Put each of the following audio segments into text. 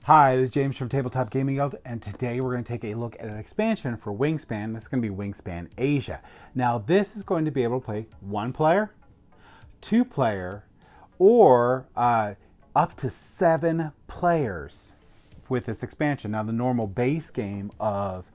Hi, this is James from Tabletop Gaming Guild, and today we're going to take a look at an expansion for Wingspan. This is going to be Wingspan Asia. Now, this is going to be able to play one player, two player, or up to 7 players with this expansion. Now, the normal base game of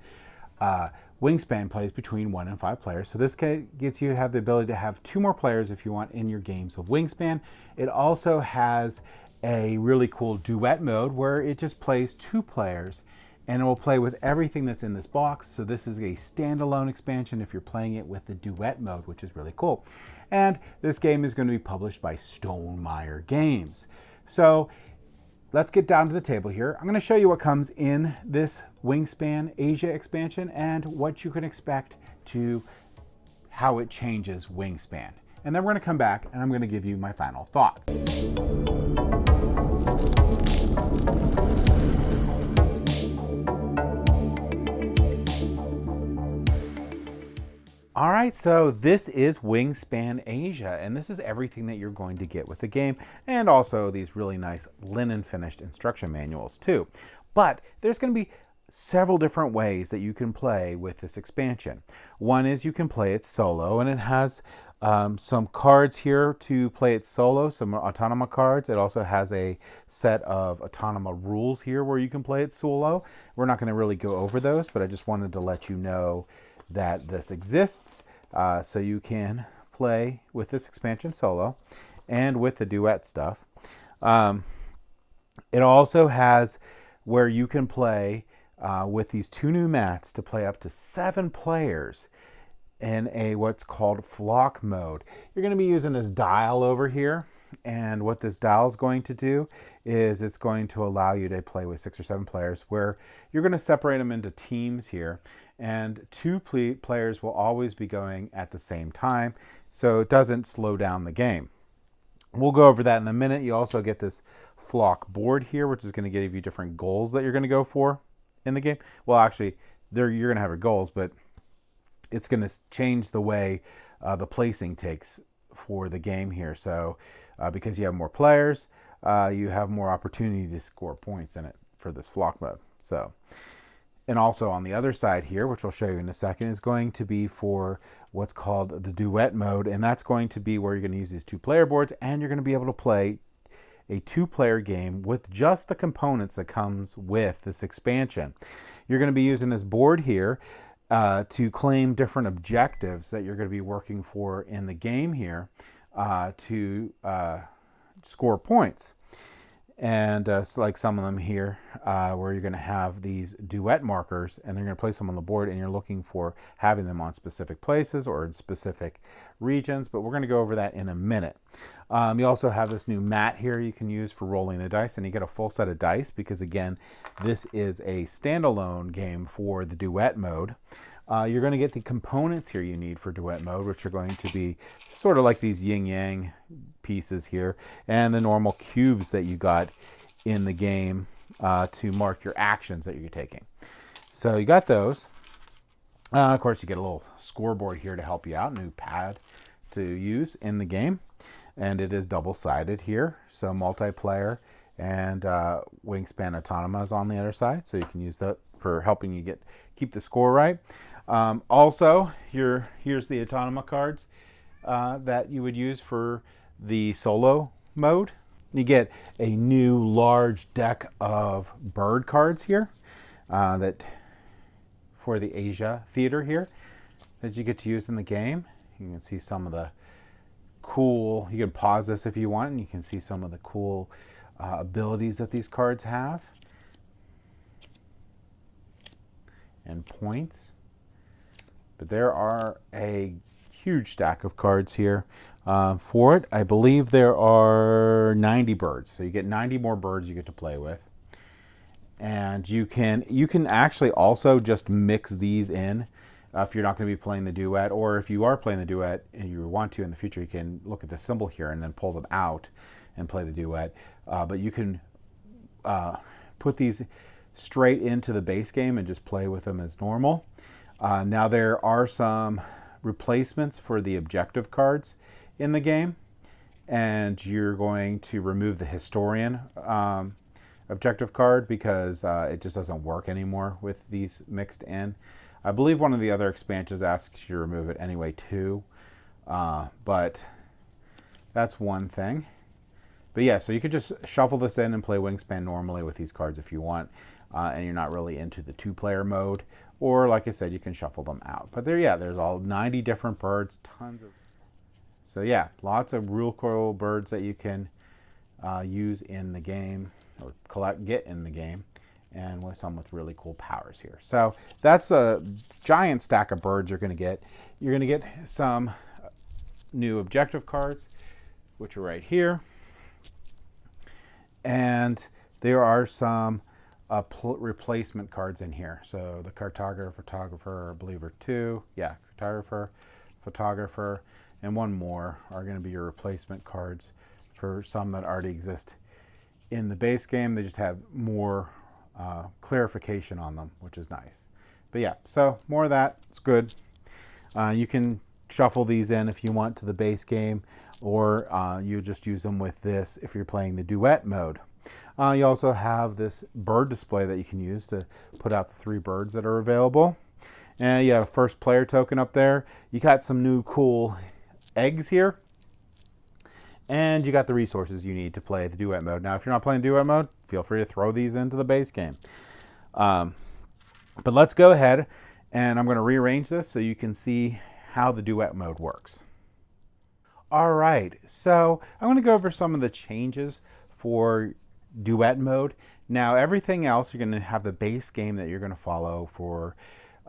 Wingspan plays between 1 and 5 players. So this gets you have the ability to have 2 more players if you want in your games of Wingspan. It also has a really cool duet mode where it just plays 2 players and it will play with everything that's in this box. So this is a standalone expansion if you're playing it with the duet mode, which is really cool. And this game is going to be published by Stonemaier Games. So let's get down to the table here. I'm going to show you what comes in this Wingspan Asia expansion and what you can expect to how it changes Wingspan. And then we're going to come back and I'm going to give you my final thoughts. All right, so this is Wingspan Asia, and this is everything that you're going to get with the game, and also these really nice linen finished instruction manuals too. But there's going to be several different ways that you can play with this expansion. One is you can play it solo, and it has some cards here to play it solo, some Autonoma cards. It also has a set of Autonoma rules here where you can play it solo. We're not going to really go over those, but I just wanted to let you know that this exists, so you can play with this expansion solo and with the duet stuff. It also has where you can play with these 2 new mats to play up to 7 players in a what's called flock mode. You're going to be using this dial over here, and what this dial is going to do is it's going to allow you to play with 6 or 7 players where you're going to separate them into teams here, and 2 players will always be going at the same time, so it doesn't slow down the game. We'll go over that in a minute. You also get this flock board here, which is going to give you different goals that you're going to go for in the game. Well, actually, you're going to have your goals, but it's going to change the way the placing takes for the game here. So because you have more players, you have more opportunity to score points in it for this flock mode. So, and also on the other side here, which I'll show you in a second, is going to be for what's called the duet mode. And that's going to be where you're going to use these 2 player boards, and you're going to be able to play a 2-player game with just the components that comes with this expansion. You're going to be using this board here to claim different objectives that you're going to be working for in the game here to score points. And like some of them here where you're going to have these duet markers, and they're going to place them on the board, and you're looking for having them on specific places or in specific regions, but we're going to go over that in a minute. You also have this new mat here you can use for rolling the dice, and you get a full set of dice because, again, this is a standalone game for the duet mode. You're going to get the components here you need for duet mode, which are going to be sort of like these yin-yang pieces here, and the normal cubes that you got in the game to mark your actions that you're taking. So you got those. Of course, you get a little scoreboard here to help you out, new pad to use in the game, and it is double-sided here, so multiplayer, and Wingspan Autonoma is on the other side, so you can use that for helping you keep the score right. Also, here's the Autonoma cards that you would use for the solo mode. You get a new large deck of bird cards here that for the Asia theater here that you get to use in the game. You can see some of the cool, you can pause this if you want, and you can see some of the cool abilities that these cards have and points. But there are a huge stack of cards here for it. I believe there are 90 birds, so you get 90 more birds you get to play with. And you can actually also just mix these in if you're not going to be playing the duet, or if you are playing the duet and you want to in the future, you can look at the symbol here and then pull them out and play the duet. But you can put these straight into the base game and just play with them as normal. Now there are some replacements for the objective cards in the game, and you're going to remove the historian objective card because it just doesn't work anymore with these mixed in. I believe one of the other expansions asks you to remove it anyway too, but that's one thing. But yeah, so you could just shuffle this in and play Wingspan normally with these cards if you want, and you're not really into the 2-player mode. Or like I said, you can shuffle them out. But there, yeah, there's all 90 different birds, tons of. So yeah, lots of real cool birds that you can use in the game or get in the game, and with some with really cool powers here. So that's a giant stack of birds you're going to get. You're going to get some new objective cards, which are right here. And there are some replacement cards in here. So the cartographer, photographer, I believe are 2. Yeah, cartographer, photographer, and one more are going to be your replacement cards for some that already exist in the base game. They just have more clarification on them, which is nice. But yeah, so more of that. It's good. You can shuffle these in if you want to the base game, or you just use them with this if you're playing the duet mode. You also have this bird display that you can use to put out the 3 birds that are available. And you have a first player token up there. You got some new cool eggs here. And you got the resources you need to play the duet mode. Now, if you're not playing duet mode, feel free to throw these into the base game. But let's go ahead, and I'm going to rearrange this so you can see how the duet mode works. All right, so I'm going to go over some of the changes for duet mode. Now, everything else, you're going to have the base game that you're going to follow for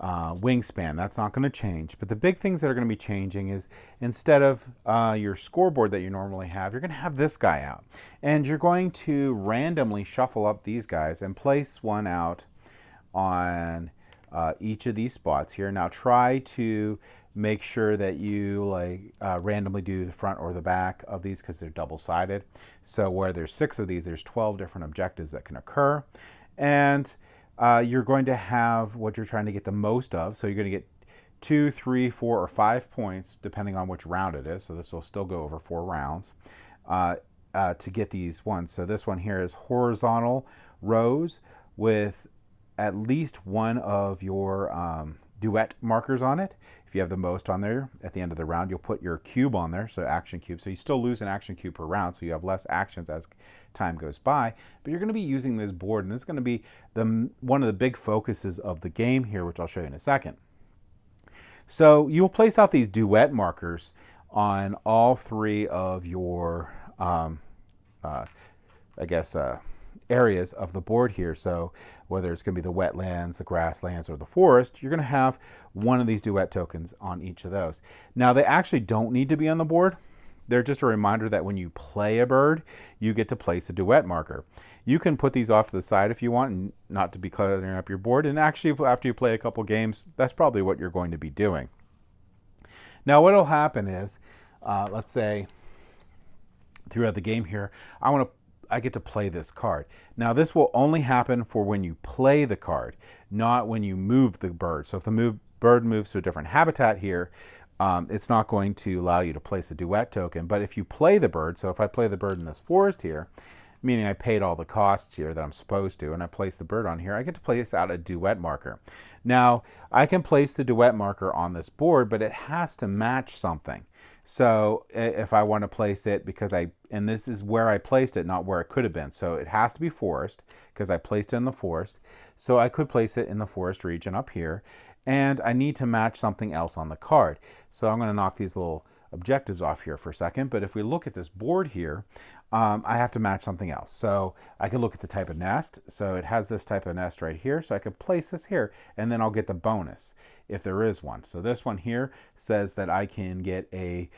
Wingspan. That's not going to change. But the big things that are going to be changing is instead of your scoreboard that you normally have, you're going to have this guy out. And you're going to randomly shuffle up these guys and place one out on each of these spots here. Now try to make sure that you randomly do the front or the back of these because they're double-sided. So where there's 6 of these, there's 12 different objectives that can occur. And you're going to have what you're trying to get the most of. So you're going to get 2, 3, 4, or 5 points depending on which round it is. So this will still go over 4 rounds to get these ones. So this one here is horizontal rows with at least one of your duet markers on it. If you have the most on there at the end of the round, you'll put your cube on there, so action cube. So you still lose an action cube per round, so you have less actions as time goes by. But you're going to be using this board, and this is going to be one of the big focuses of the game here, which I'll show you in a second. So you'll place out these duet markers on all 3 of your, areas of the board here. So whether it's going to be the wetlands, the grasslands, or the forest, you're going to have one of these duet tokens on each of those. Now, they actually don't need to be on the board. They're just a reminder that when you play a bird, you get to place a duet marker. You can put these off to the side if you want, and not to be cluttering up your board. And actually, after you play a couple games, that's probably what you're going to be doing. Now, what will happen is, let's say throughout the game here, I get to play this card. Now, this will only happen for when you play the card, not when you move the bird. So if the bird moves to a different habitat here, it's not going to allow you to place a duet token. But if you play the bird, so if I play the bird in this forest here, meaning I paid all the costs here that I'm supposed to, and I place the bird on here, I get to place out a duet marker. Now, I can place the duet marker on this board, but it has to match something. So if I want to place it, and this is where I placed it, not where it could have been. So it has to be forest, because I placed it in the forest. So I could place it in the forest region up here, and I need to match something else on the card. So I'm going to knock these little objectives off here for a second. But if we look at this board here, I have to match something else. So I can look at the type of nest. So it has this type of nest right here. So I could place this here, and then I'll get the bonus if there is one. So this one here says that I can get a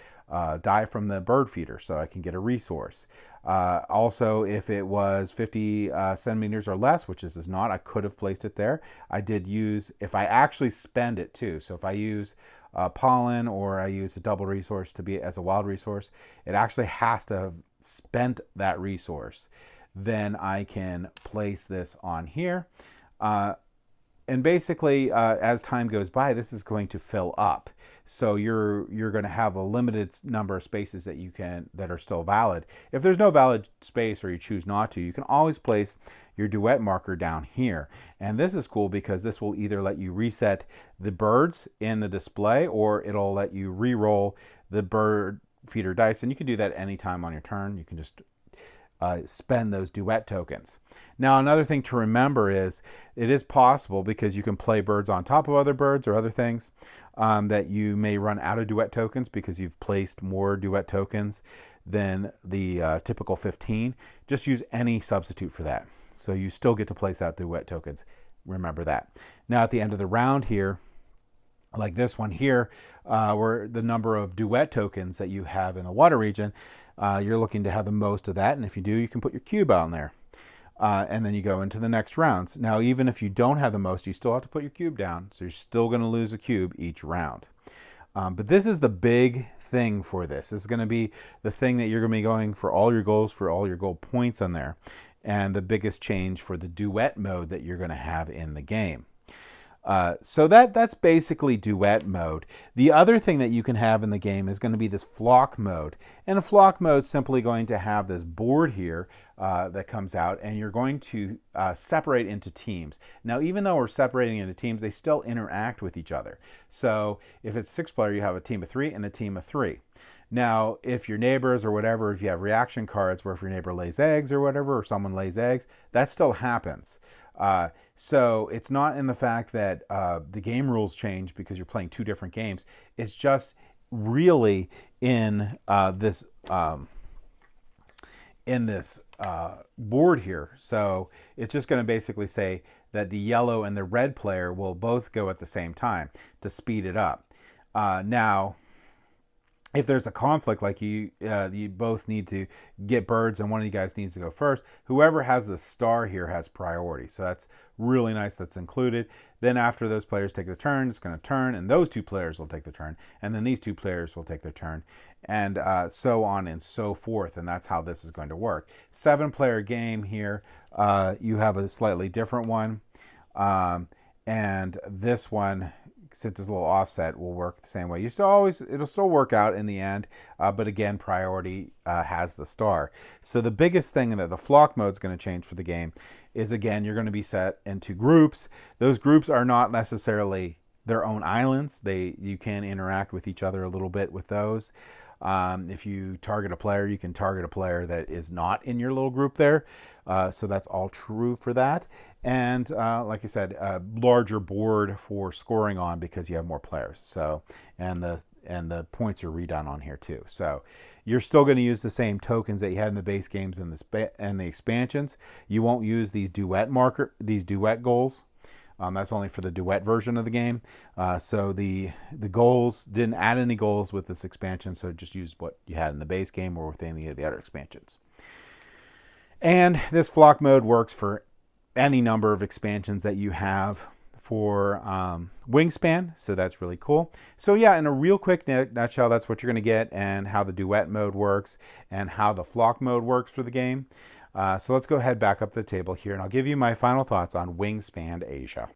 die from the bird feeder, so I can get a resource. Also, if it was 50 centimeters or less, which this is not, I could have placed it there. I did use, if I actually spend it too, so if I use pollen or I use a double resource to be as a wild resource, it actually has to have spent that resource. Then I can place this on here. And basically, as time goes by, this is going to fill up. So you're going to have a limited number of spaces that are still valid. If there's no valid space or you choose not to, you can always place your duet marker down here. And this is cool because this will either let you reset the birds in the display, or it'll let you re-roll the bird feeder dice. And you can do that anytime on your turn. You can just spend those duet tokens. Now, another thing to remember is it is possible, because you can play birds on top of other birds or other things, that you may run out of duet tokens because you've placed more duet tokens than the typical 15. Just use any substitute for that. So you still get to place out duet tokens. Remember that. Now, at the end of the round here, like this one here, where the number of duet tokens that you have in the water region, you're looking to have the most of that. And if you do, you can put your cube on there. And then you go into the next rounds. Now, even if you don't have the most, you still have to put your cube down. So you're still going to lose a cube each round. But this is the big thing for this. This is going to be the thing that you're going to be going for all your goals, for all your goal points on there. And the biggest change for the duet mode that you're going to have in the game. So that's basically duet mode. The other thing that you can have in the game is going to be this flock mode. And a flock mode is simply going to have this board here that comes out, and you're going to separate into teams. Now, even though we're separating into teams, they still interact with each other. So if it's 6-player, you have a team of 3 and a team of 3. Now, if your neighbors or whatever, if you have reaction cards where if your neighbor lays eggs or whatever, or someone lays eggs, that still happens. So it's not in the fact that the game rules change because you're playing 2 different games. It's just really in this board here. So it's just going to basically say that the yellow and the red player will both go at the same time to speed it up. Now, if there's a conflict, like you both need to get birds and one of you guys needs to go first, whoever has the star here has priority. So that's really nice that's included. Then after those players take their turn, it's going to turn, and those 2 players will take their turn, and then these 2 players will take their turn, and so on and so forth. And that's how this is going to work. 7-player game here. You have a slightly different one. And this one, since it's a little offset, will work the same way. It'll still work out in the end, but again, priority has the star. So the biggest thing that the flock mode is going to change for the game is, again, you're going to be set into groups. Those groups are not necessarily their own islands. You can interact with each other a little bit with those. If you target a player, you can target a player that is not in your little group there. So that's all true for that. And like I said, a larger board for scoring on because you have more players. So and the points are redone on here too. So you're still going to use the same tokens that you had in the base games and the expansions. You won't use these duet goals. That's only for the duet version of the game. So the goals, didn't add any goals with this expansion, so just use what you had in the base game or with any of the other expansions. And this flock mode works for any number of expansions that you have for Wingspan, so that's really cool. So yeah, in a real quick nutshell, that's what you're going to get, and how the duet mode works, and how the flock mode works for the game. So let's go ahead back up the table here, and I'll give you my final thoughts on Wingspan Asia.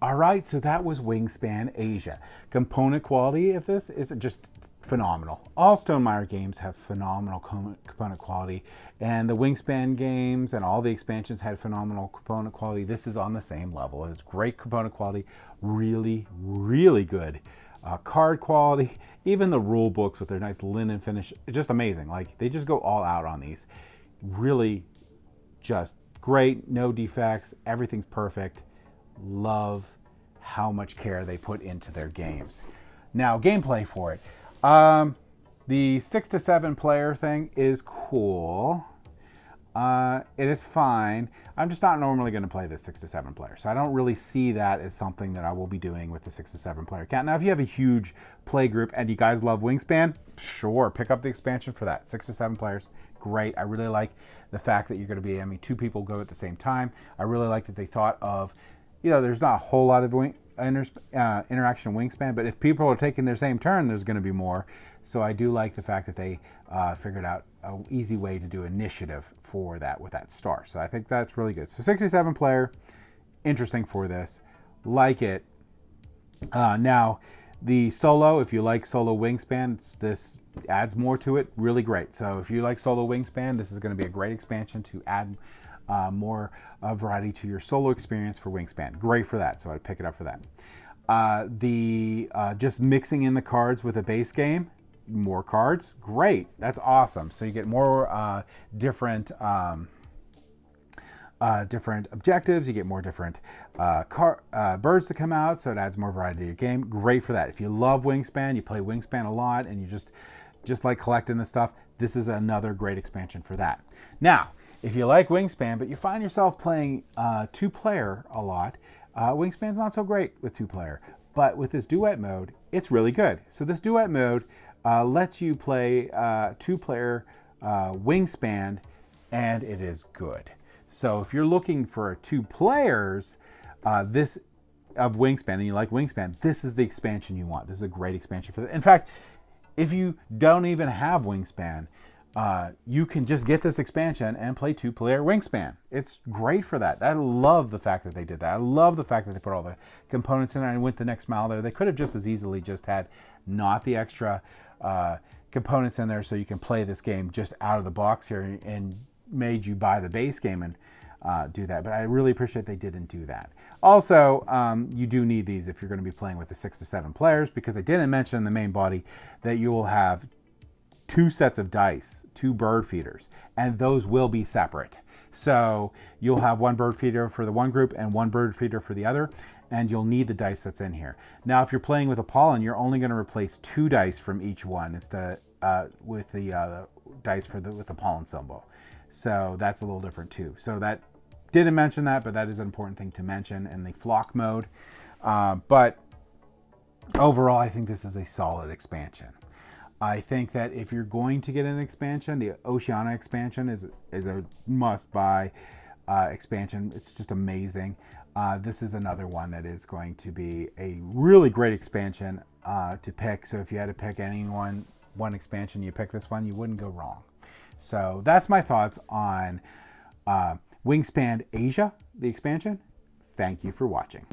All right, so that was Wingspan Asia. Component quality of this is just phenomenal. All Stonemaier games have phenomenal component quality, and the Wingspan games and all the expansions had phenomenal component quality. This is on the same level. It's great component quality, really, really good card quality. Even the rule books with their nice linen finish, just amazing. Like, they just go all out on these. Really just great, no defects, everything's perfect. Love how much care they put into their games. Now, gameplay for it. The 6 to 7 player thing is cool. It is fine. I'm just not normally going to play this 6 to 7 player, so I don't really see that as something that I will be doing with the 6 to 7 player count. Now, if you have a huge play group and you guys love Wingspan, sure, pick up the expansion for that. 6 to 7 players, great. I really like the fact that you're going to be having 2 people go at the same time. I really like that they thought of, there's not a whole lot of interaction in Wingspan, but if people are taking their same turn, there's going to be more. So I do like the fact that they figured out easy way to do initiative for that with that star. So I think that's really good. So 67 player, interesting for this. Like it. Now, the solo, if you like solo Wingspan, this adds more to it. Really great. So if you like solo Wingspan, this is going to be a great expansion to add more variety to your solo experience for Wingspan. Great for that. So I'd pick it up for that. Just mixing in the cards with a base game, more cards, great. That's awesome. So you get more different objectives. You get more different birds to come out, so it adds more variety to your game. Great for that. If you love Wingspan, you play Wingspan a lot, and you just like collecting this stuff, this is another great expansion for that. Now, if you like Wingspan, but you find yourself playing two-player a lot, Wingspan's not so great with two-player. But with this duet mode, it's really good. So this duet mode lets you play two-player Wingspan, and it is good. So if you're looking for two players this of Wingspan and you like Wingspan, this is the expansion you want. This is a great expansion for that. In fact, if you don't even have Wingspan, you can just get this expansion and play two-player Wingspan. It's great for that. I love the fact that they did that. I love the fact that they put all the components in it and went the next mile there. They could have just as easily just had not the extra components in there so you can play this game just out of the box here and made you buy the base game and do that. But I really appreciate they didn't do that. Also, you do need these if you're going to be playing with the 6 to 7 players, because I didn't mention in the main body that you will have 2 sets of dice, 2 bird feeders, and those will be separate. So you'll have 1 bird feeder for the one group and 1 bird feeder for the other, and you'll need the dice that's in here. Now, if you're playing with a pollen, you're only going to replace 2 dice from each one instead with the dice with the pollen symbol. So that's a little different too. So that didn't mention that, but that is an important thing to mention in the flock mode. But overall, I think this is a solid expansion. I think that if you're going to get an expansion, the Oceania expansion is a must-buy expansion. It's just amazing. This is another one that is going to be a really great expansion to pick. So if you had to pick one expansion, you pick this one, you wouldn't go wrong. So that's my thoughts on Wingspan Asia, the expansion. Thank you for watching.